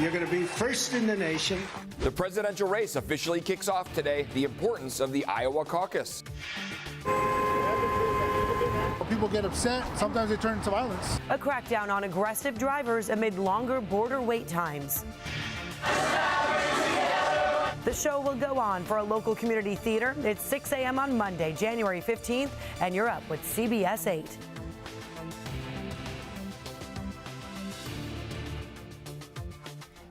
You're going to be first in the nation. The presidential race officially kicks off today. The importance of the Iowa caucus. People get upset. Sometimes they turn into violence. A crackdown on aggressive drivers amid longer border wait times. The show will go on for a local community theater. It's 6 a.m. on Monday, January 15th, and you're up with CBS 8.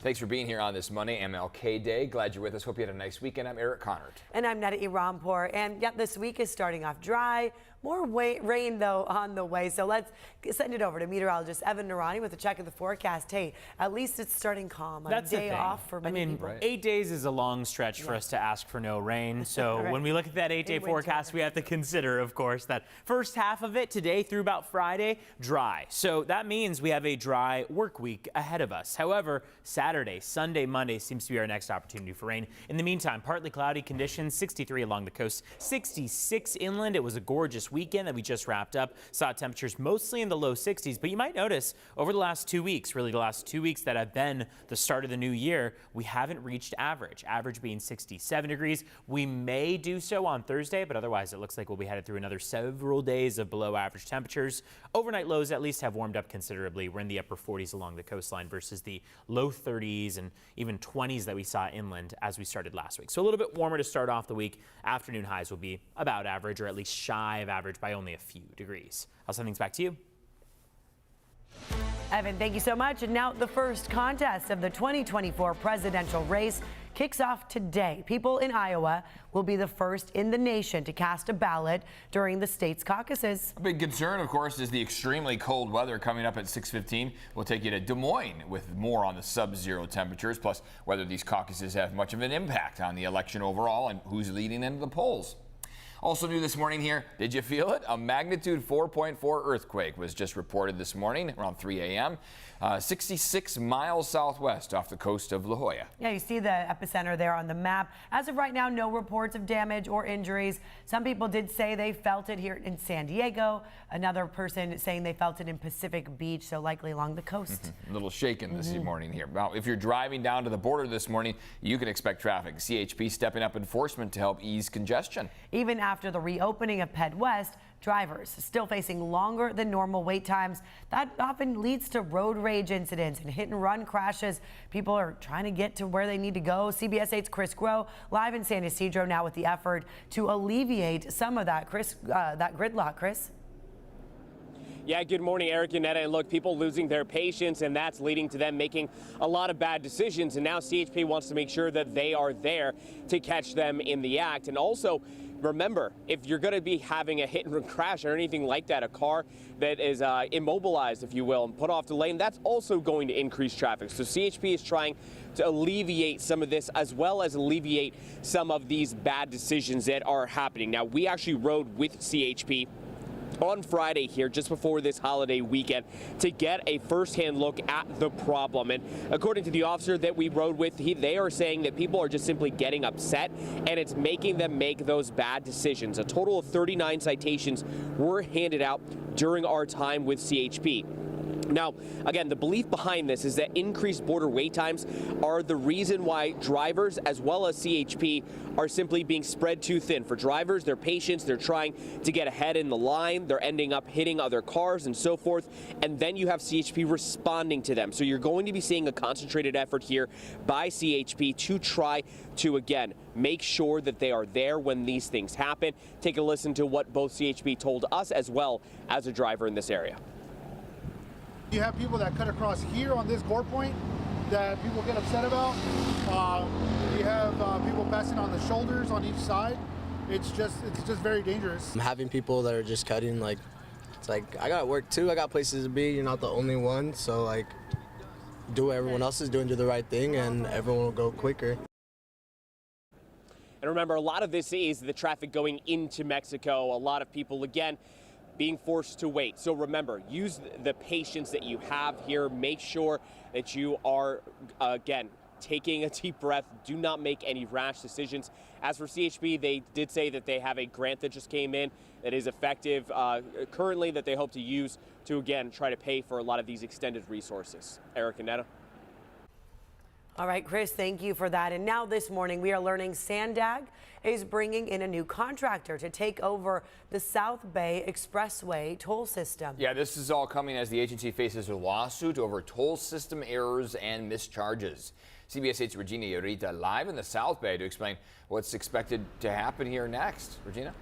Thanks for being here on this Monday, MLK Day. Glad you're with us. Hope you had a nice weekend. I'm Eric Connard. And I'm Neda Irampour. And yep, this week is starting off dry. More rain, though, on the way. So let's send it over to meteorologist Evan Narani with a check of the forecast. Hey, at least it's starting calm. That's a day off for many people. Right. 8 days is a long stretch for us to ask for no rain. So right. When we look at that 8-day forecast, we have to consider, of course, that first half of it today through about Friday, dry. So that means we have a dry work week ahead of us. However, Saturday, Sunday, Monday seems to be our next opportunity for rain. In the meantime, partly cloudy conditions, 63 along the coast, 66 inland. It was a gorgeous weekend that we just wrapped up. Saw temperatures mostly in the low 60s, but you might notice over the last 2 weeks, really the last 2 weeks that have been the start of the new year, we haven't reached average being 67 degrees. We may do so on Thursday, but otherwise it looks like we'll be headed through another several days of below average temperatures. Overnight lows at least have warmed up considerably. We're in the upper 40s along the coastline versus the low 30s and even 20s that we saw inland as we started last week. So a little bit warmer to start off the week. Afternoon highs will be about average or at least shy of average by only a few degrees. I'll send things back to you. Evan, thank you so much. And now the first contest of the 2024 presidential race kicks off today. People in Iowa will be the first in the nation to cast a ballot during the state's caucuses. A big concern, of course, is the extremely cold weather coming up at 6:15. We'll take you to Des Moines with more on the sub-zero temperatures, plus whether these caucuses have much of an impact on the election overall and who's leading into the polls. Also new this morning here, did you feel it? A magnitude 4.4 earthquake was just reported this morning around 3 a.m. 66 miles southwest off the coast of La Jolla. Yeah, you see the epicenter there on the map. As of right now, no reports of damage or injuries. Some people did say they felt it here in San Diego. Another person saying they felt it in Pacific Beach, so likely along the coast. A little shaken this morning here. Now, if you're driving down to the border this morning, you can expect traffic. CHP stepping up enforcement to help ease congestion. Even after the reopening of Ped West, drivers still facing longer than normal wait times. That often leads to road rage incidents and hit and run crashes. People are trying to get to where they need to go. CBS 8's Chris Groh live in San Ysidro now with the effort to alleviate some of that, that gridlock. Chris? Yeah, good morning, Eric and Neda. And look, people losing their patience, and that's leading to them making a lot of bad decisions. And now CHP wants to make sure that they are there to catch them in the act. And also, remember, if you're going to be having a hit and run crash or anything like that, a car that is immobilized, if you will, and put off the lane, that's also going to increase traffic. So CHP is trying to alleviate some of this, as well as alleviate some of these bad decisions that are happening. Now, we actually rode with CHP on Friday here just before this holiday weekend to get a first-hand look at the problem. And according to the officer that we rode with, they are saying that people are just simply getting upset and it's making them make those bad decisions. A total of 39 citations were handed out during our time with CHP. Now, again, the belief behind this is that increased border wait times are the reason why drivers, as well as CHP, are simply being spread too thin. For drivers, their patience, they're trying to get ahead in the line, they're ending up hitting other cars and so forth, and then you have CHP responding to them. So you're going to be seeing a concentrated effort here by CHP to try to, again, make sure that they are there when these things happen. Take a listen to what both CHP told us as well as a driver in this area. You have people that cut across here on this gore point that people get upset about. You have people passing on the shoulders on each side. It's just very dangerous. I'm having people that are just cutting, like, it's like, I got work too, I got places to be, you're not the only one, so like, do what everyone else is doing, do the right thing, and everyone will go quicker. And remember, a lot of this is the traffic going into Mexico. A lot of people, again, being forced to wait. So remember, use the patience that you have here. Make sure that you are, again, taking a deep breath. Do not make any rash decisions. As for CHP, they did say that they have a grant that just came in that is effective currently that they hope to use to, again, try to pay for a lot of these extended resources. Eric and Neda. All right, Chris, thank you for that. And now this morning, we are learning Sandag is bringing in a new contractor to take over the South Bay Expressway toll system. Yeah, this is all coming as the agency faces a lawsuit over toll system errors and mischarges. CBS 8's Regina Yorita live in the South Bay to explain what's expected to happen here next. Regina?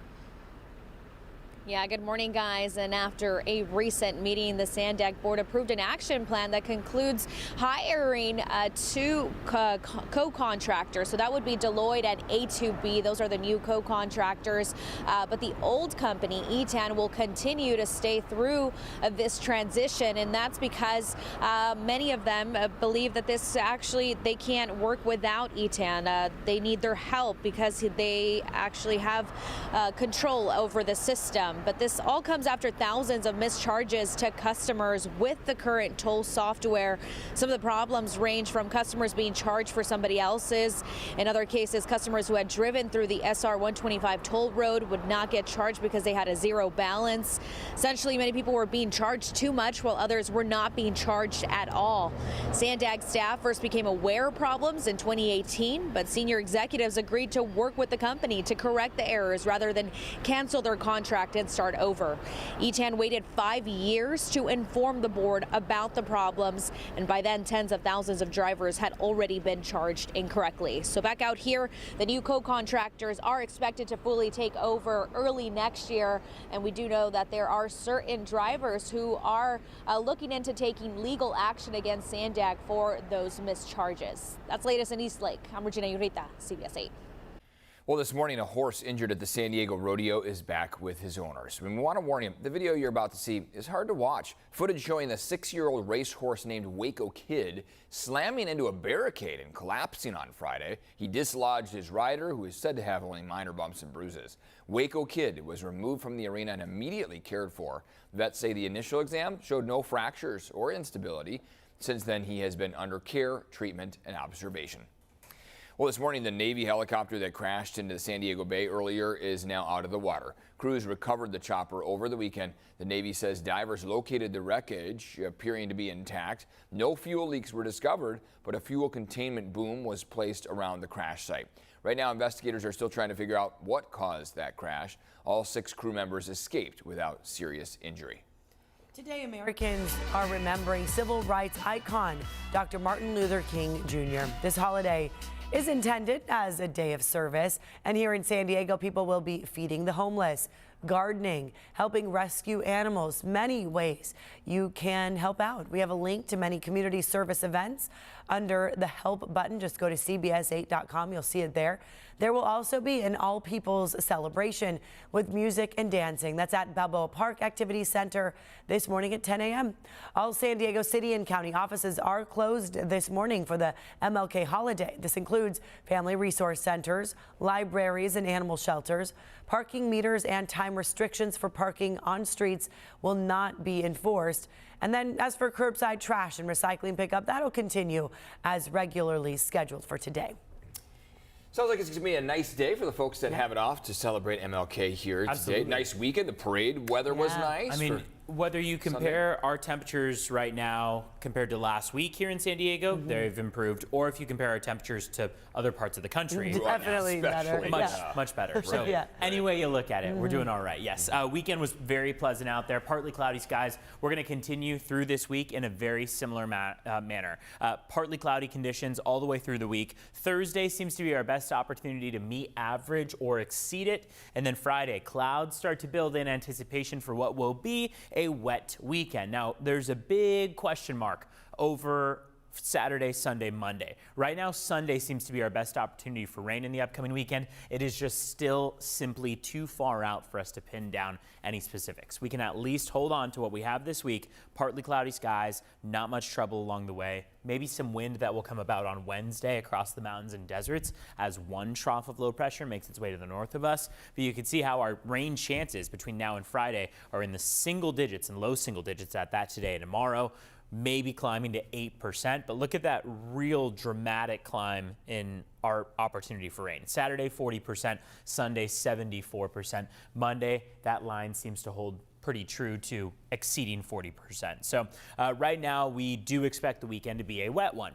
Yeah, good morning, guys. And after a recent meeting, the Sandag board approved an action plan that concludes hiring two co-contractors. So that would be Deloitte and A2B. Those are the new co-contractors. But the old company, ETAN, will continue to stay through this transition. And that's because many of them believe that they can't work without ETAN. They need their help because they actually have control over the system. But this all comes after thousands of mischarges to customers with the current toll software. Some of the problems range from customers being charged for somebody else's. In other cases, customers who had driven through the SR 125 toll road would not get charged because they had a zero balance. Essentially, many people were being charged too much while others were not being charged at all. Sandag staff first became aware of problems in 2018, but senior executives agreed to work with the company to correct the errors rather than cancel their contract and start over. ETAN waited 5 years to inform the board about the problems, and by then tens of thousands of drivers had already been charged incorrectly. So back out here, the new co-contractors are expected to fully take over early next year, and we do know that there are certain drivers who are looking into taking legal action against Sandag for those mischarges. That's latest in Eastlake. I'm Regina Yorita, CBS 8. Well, this morning, a horse injured at the San Diego Rodeo is back with his owners. We want to warn you, the video you're about to see is hard to watch. Footage showing the 6-year-old racehorse named Waco Kid slamming into a barricade and collapsing on Friday. He dislodged his rider, who is said to have only minor bumps and bruises. Waco Kid was removed from the arena and immediately cared for. Vets say the initial exam showed no fractures or instability. Since then, he has been under care, treatment, and observation. Well, this morning, the Navy helicopter that crashed into the San Diego Bay earlier is now out of the water. Crews recovered the chopper over the weekend. The Navy says divers located the wreckage, appearing to be intact. No fuel leaks were discovered, but a fuel containment boom was placed around the crash site. Right now, investigators are still trying to figure out what caused that crash. All 6 crew members escaped without serious injury. Today, Americans are remembering civil rights icon Dr. Martin Luther King Jr. This holiday is intended as a day of service, and here in San Diego, people will be feeding the homeless, gardening, helping rescue animals. Many ways you can help out. We have a link to many community service events under the help button. Just go to cbs8.com. You'll see it there. There will also be an all people's celebration with music and dancing. That's at Balboa Park Activity Center this morning at 10 a.m. All San Diego City and County offices are closed this morning for the MLK holiday. This includes family resource centers, libraries, and animal shelters. Parking meters and time restrictions for parking on streets will not be enforced. And then as for curbside trash and recycling pickup, that'll continue as regularly scheduled for today. Sounds like it's going to be a nice day for the folks that have it off to celebrate MLK here today. Nice weekend. The parade weather was nice. I mean, whether you compare our temperatures right now compared to last week here in San Diego, they've improved, or if you compare our temperatures to other parts of the country, definitely better. Much better. So any way you look at it, we're doing all right. Yes, weekend was very pleasant out there. Partly cloudy skies. We're going to continue through this week in a very similar manner. Partly cloudy conditions all the way through the week. Thursday seems to be our best opportunity to meet average or exceed it. And then Friday, clouds start to build in anticipation for what will be a wet weekend. Now, there's a big question mark over Saturday, Sunday, Monday. Right now, Sunday seems to be our best opportunity for rain in the upcoming weekend. It is just still simply too far out for us to pin down any specifics. We can at least hold on to what we have this week. Partly cloudy skies, not much trouble along the way. Maybe some wind that will come about on Wednesday across the mountains and deserts as one trough of low pressure makes its way to the north of us. But you can see how our rain chances between now and Friday are in the single digits and low single digits at that today and tomorrow. Maybe climbing to 8%, but look at that real dramatic climb in our opportunity for rain. Saturday, 40%, Sunday, 74%. Monday, that line seems to hold pretty true to exceeding 40%. So right now, we do expect the weekend to be a wet one.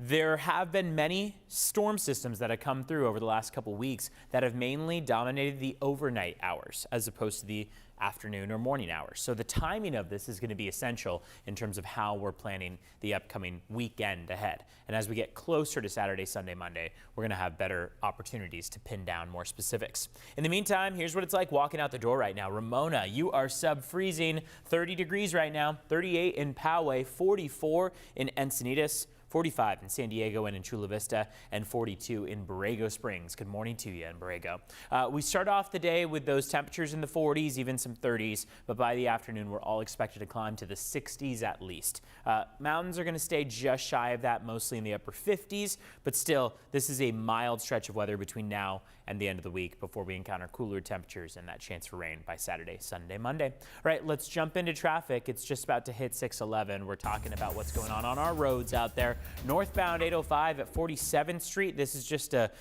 There have been many storm systems that have come through over the last couple weeks that have mainly dominated the overnight hours as opposed to the afternoon or morning hours. So the timing of this is going to be essential in terms of how we're planning the upcoming weekend ahead. And as we get closer to Saturday, Sunday, Monday, we're going to have better opportunities to pin down more specifics. In the meantime, here's what it's like walking out the door right now. Ramona, you are sub-freezing, 30 degrees right now, 38 in Poway, 44 in Encinitas, 45 in San Diego and in Chula Vista, and 42 in Borrego Springs. Good morning to you in Borrego. We start off the day with those temperatures in the 40s, even some 30s, but by the afternoon, we're all expected to climb to the 60s at least. Mountains are going to stay just shy of that, mostly in the upper 50s, but still, this is a mild stretch of weather between now and the end of the week before we encounter cooler temperatures and that chance for rain by Saturday, Sunday, Monday. All right, let's jump into traffic. It's just about to hit 611. We're talking about what's going on our roads out there. Northbound 805 at 47th Street. This is just a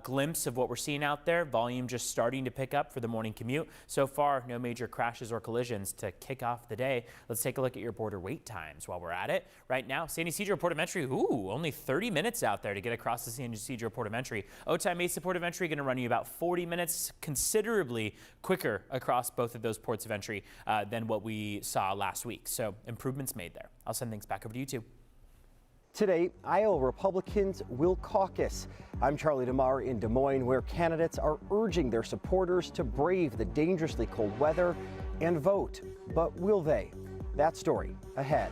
glimpse of what we're seeing out there. Volume just starting to pick up for the morning commute. So far, no major crashes or collisions to kick off the day. Let's take a look at your border wait times while we're at it. Right now, San Ysidro Port of Entry, only 30 minutes out there to get across the San Ysidro Port of Entry. Otay Mesa Port of Entry going to run you about 40 minutes, considerably quicker across both of those ports of entry than what we saw last week. So improvements made there. I'll send things back over to you two. Today, Iowa Republicans will caucus. I'm Charlie DeMar in Des Moines, where candidates are urging their supporters to brave the dangerously cold weather and vote. But will they? That story ahead.